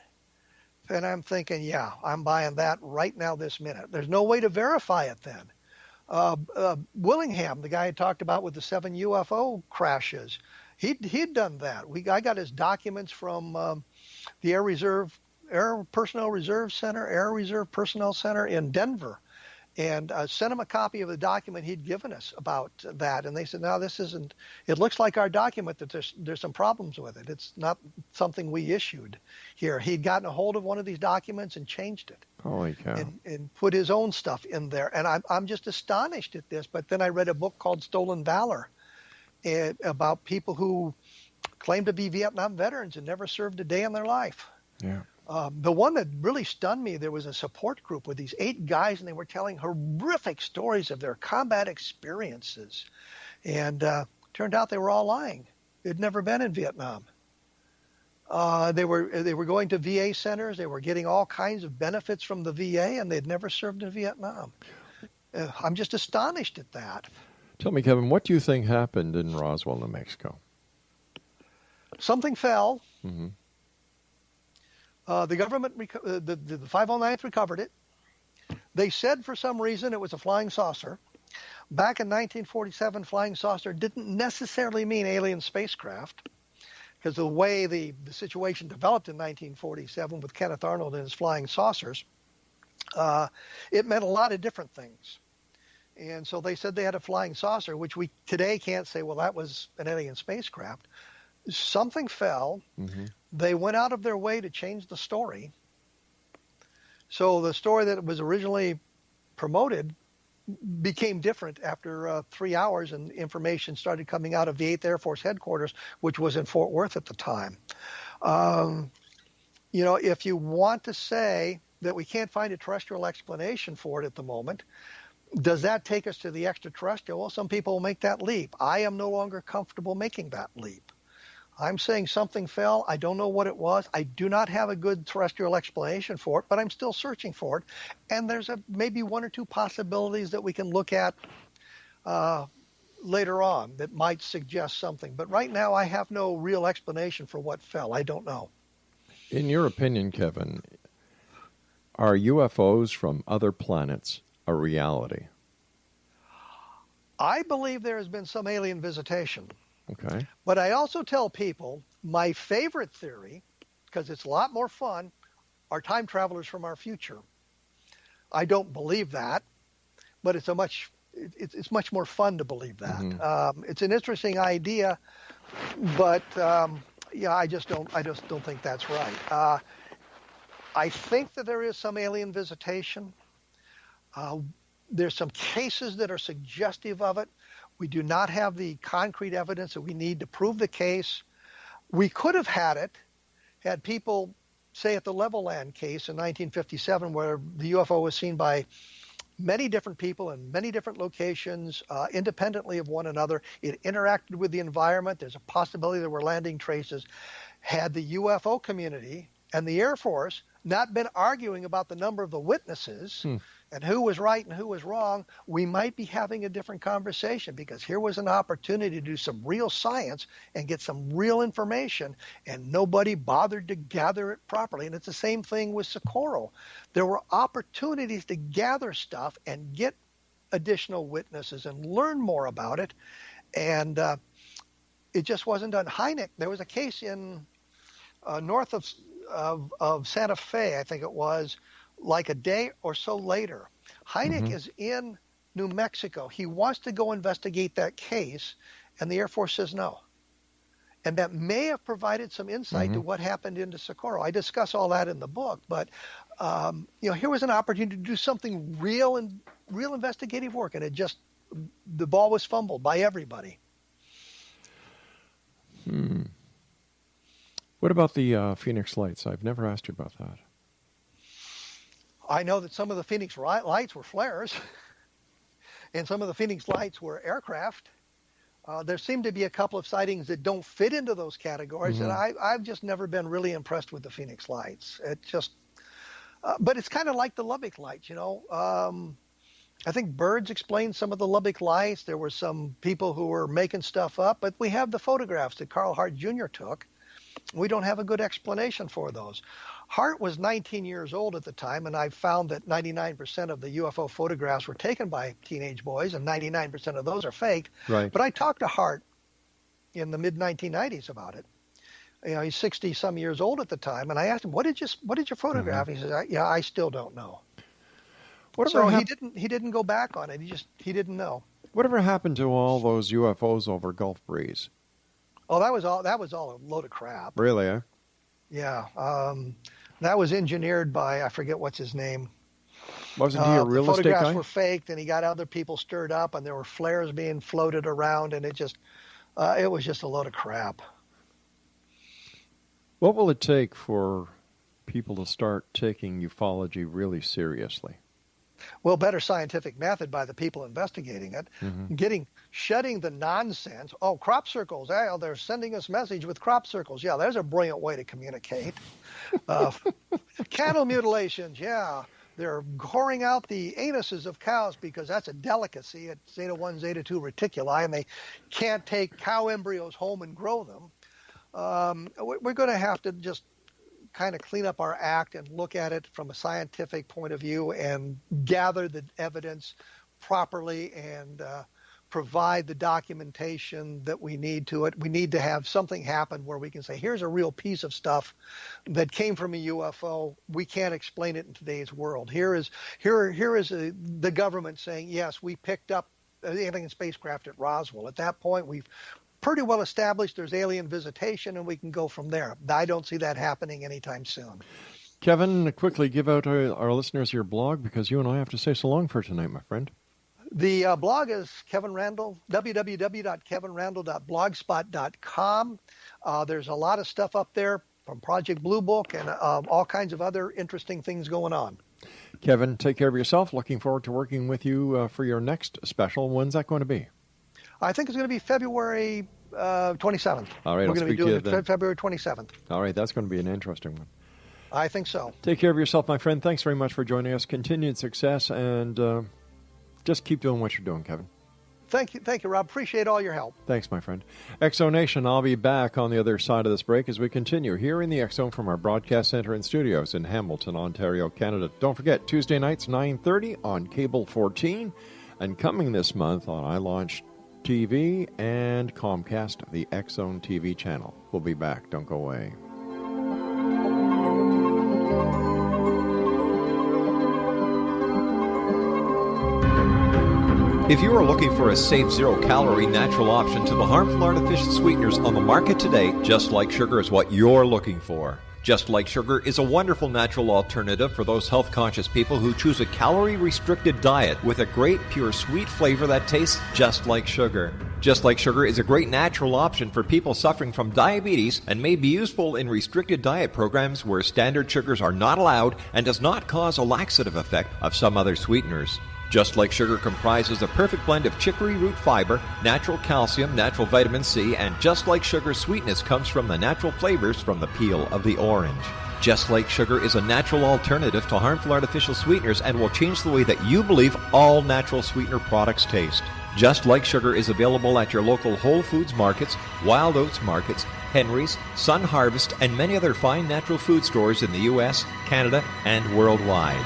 And I'm thinking, yeah, I'm buying that right now this minute. There's no way to verify it then. Willingham, the guy I talked about with the 7 UFO crashes, he'd done that. I got his documents from the Air Reserve Personnel Center in Denver, and sent him a copy of the document he'd given us about that. And they said, no, this isn't, it looks like our document, that there's some problems with it. It's not something we issued here. He'd gotten a hold of one of these documents and changed it. Holy cow. And put his own stuff in there. And I'm just astonished at this. But then I read a book called Stolen Valor about people who claim to be Vietnam veterans and never served a day in their life. Yeah. The one that really stunned me, there was a support group with these 8 guys, and they were telling horrific stories of their combat experiences. And turned out they were all lying. They'd never been in Vietnam. They were going to VA centers. They were getting all kinds of benefits from the VA, and they'd never served in Vietnam. I'm just astonished at that. Tell me, Kevin, what do you think happened in Roswell, New Mexico? Something fell. Mm-hmm. The government, the 509th recovered it. They said for some reason it was a flying saucer. Back in 1947, flying saucer didn't necessarily mean alien spacecraft, because the way the situation developed in 1947 with Kenneth Arnold and his flying saucers, it meant a lot of different things. And so they said they had a flying saucer, which we today can't say, well, that was an alien spacecraft. Something fell. Mm-hmm. They went out of their way to change the story. So the story that was originally promoted became different after 3 hours, and information started coming out of the 8th Air Force headquarters, which was in Fort Worth at the time. If you want to say that we can't find a terrestrial explanation for it at the moment, does that take us to the extraterrestrial? Well, some people will make that leap. I am no longer comfortable making that leap. I'm saying something fell. I don't know what it was. I do not have a good terrestrial explanation for it, but I'm still searching for it. And there's maybe 1 or 2 possibilities that we can look at later on that might suggest something. But right now, I have no real explanation for what fell. I don't know. In your opinion, Kevin, are UFOs from other planets a reality? I believe there has been some alien visitation. Okay. But I also tell people my favorite theory, because it's a lot more fun, are time travelers from our future. I don't believe that, but it's much more fun to believe that. Mm-hmm. It's an interesting idea, but I just don't think that's right. I think that there is some alien visitation. There's some cases that are suggestive of it. We do not have the concrete evidence that we need to prove the case. We could have had people say at the Levelland case in 1957, where the UFO was seen by many different people in many different locations, independently of one another. It interacted with the environment. There's a possibility there were landing traces. Had the UFO community and the Air Force not been arguing about the number of the witnesses and who was right and who was wrong, we might be having a different conversation, because here was an opportunity to do some real science and get some real information, and nobody bothered to gather it properly. And it's the same thing with Socorro. There were opportunities to gather stuff and get additional witnesses and learn more about it, and it just wasn't done. Hynek, there was a case in north of Santa Fe, I think it was, like a day or so later. Hynek is in New Mexico. He wants to go investigate that case, and the Air Force says no. And that may have provided some insight to what happened into Socorro. I discuss all that in the book, but here was an opportunity to do something real investigative work, and the ball was fumbled by everybody. What about the Phoenix Lights? I've never asked you about that. I know that some of the Phoenix Lights were flares, and some of the Phoenix Lights were aircraft. There seem to be a couple of sightings that don't fit into those categories, and I've just never been really impressed with the Phoenix Lights. It just, But it's kind of like the Lubbock lights, you know. I think Birds explained some of the Lubbock lights. There were some people who were making stuff up, but we have the photographs that Carl Hart Jr. took. We don't have a good explanation for those. Hart was 19 years old at the time, and I found that 99% of the UFO photographs were taken by teenage boys, and 99% of those are fake. Right. But I talked to Hart in the mid-1990s about it. You know, he's 60-some years old at the time, and I asked him, "What did you photograph?" He says, "I still don't know." So he didn't go back on it. He didn't know. Whatever happened to all those UFOs over Gulf Breeze? Oh, that was all a load of crap. Really, eh? Yeah. That was engineered by, I forget what's his name. Wasn't he a real estate guy? The photographs were faked, and he got other people stirred up, and there were flares being floated around, and it was just a load of crap. What will it take for people to start taking ufology really seriously? Well, better scientific method by the people investigating it. Shedding the nonsense. Oh, crop circles. They're sending us message with crop circles. Yeah, there's a brilliant way to communicate. Cattle mutilations. Yeah, they're goring out the anuses of cows because that's a delicacy at Zeta 1, Zeta 2 reticuli, and they can't take cow embryos home and grow them. We're going to have to just kind of clean up our act and look at it from a scientific point of view and gather the evidence properly and provide the documentation that we need to it. We need to have something happen where we can say, here's a real piece of stuff that came from a UFO. We can't explain it in today's world. Here is the government saying, yes, we picked up alien spacecraft at Roswell. At that point, we've pretty well established there's alien visitation, and we can go from there. I don't see that happening anytime soon. Kevin, quickly give out our listeners your blog, because you and I have to say so long for tonight, my friend. The blog is Kevin Randle, www.kevinrandle.blogspot.com. There's a lot of stuff up there from Project Blue Book and all kinds of other interesting things going on. Kevin, take care of yourself. Looking forward to working with you for your next special. When's that going to be? I think it's going to be February 27th. All right, we're going to be doing it February 27th. All right, that's going to be an interesting one. I think so. Take care of yourself, my friend. Thanks very much for joining us. Continued success, and just keep doing what you're doing, Kevin. Thank you, Rob. Appreciate all your help. Thanks, my friend. X-Zone Nation, I'll be back on the other side of this break as we continue here in the X-Zone from our broadcast center and studios in Hamilton, Ontario, Canada. Don't forget, Tuesday nights, 9:30 on Cable 14, and coming this month on iLaunch TV and Comcast, the X-Zone TV channel. We'll be back. Don't go away. If you are looking for a safe, zero-calorie natural option to the harmful artificial sweeteners on the market today, Just Like Sugar is what you're looking for. Just Like Sugar is a wonderful natural alternative for those health-conscious people who choose a calorie-restricted diet with a great, pure, sweet flavor that tastes just like sugar. Just Like Sugar is a great natural option for people suffering from diabetes and may be useful in restricted diet programs where standard sugars are not allowed and does not cause a laxative effect of some other sweeteners. Just Like Sugar comprises a perfect blend of chicory root fiber, natural calcium, natural vitamin C, and Just Like Sugar's sweetness comes from the natural flavors from the peel of the orange. Just Like Sugar is a natural alternative to harmful artificial sweeteners and will change the way that you believe all natural sweetener products taste. Just Like Sugar is available at your local Whole Foods markets, Wild Oats markets, Henry's, Sun Harvest, and many other fine natural food stores in the U.S., Canada, and worldwide.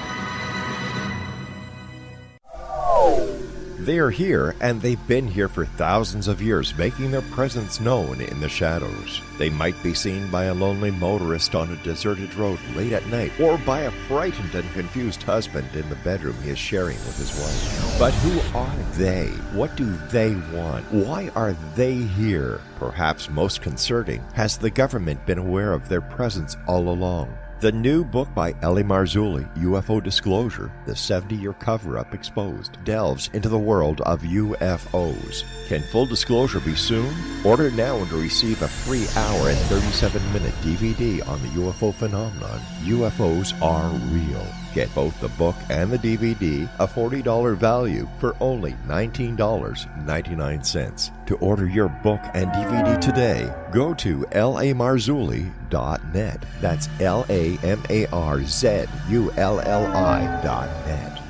They are here, and they've been here for thousands of years, making their presence known in the shadows. They might be seen by a lonely motorist on a deserted road late at night, or by a frightened and confused husband in the bedroom he is sharing with his wife. But who are they? What do they want? Why are they here? Perhaps most concerning, has the government been aware of their presence all along? The new book by Eli Marzulli, UFO Disclosure, the 70-year cover-up exposed, delves into the world of UFOs. Can full disclosure be soon? Order now and receive a free hour and 37-minute DVD on the UFO phenomenon. UFOs are real. Get both the book and the DVD, a $40 value, for only $19.99. To order your book and DVD today, go to lamarzulli.net. That's LAMARZULLI.net.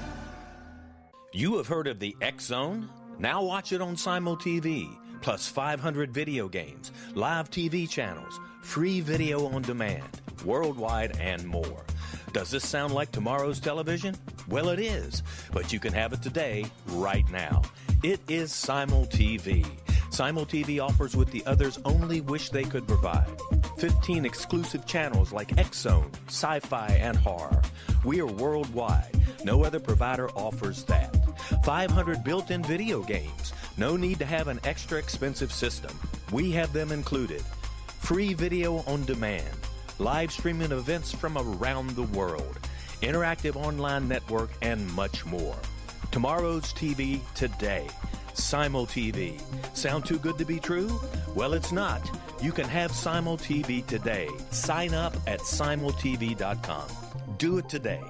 You have heard of the X Zone? Now watch it on Simul TV, plus 500 video games, live TV channels, free video on demand, worldwide, and more. Does this sound like tomorrow's television? Well, it is, but you can have it today, right now. It is Simul TV. Simul TV offers what the others only wish they could provide. 15 exclusive channels like X Zone, sci-fi, and horror. We are worldwide. No other provider offers that. 500 built-in video games. No need to have an extra expensive system. We have them included. Free video on demand. Live streaming events from around the world. Interactive online network, and much more. Tomorrow's TV today. Simul TV. Sound too good to be true? Well, it's not. You can have Simul TV today. Sign up at simultv.com. Do it today.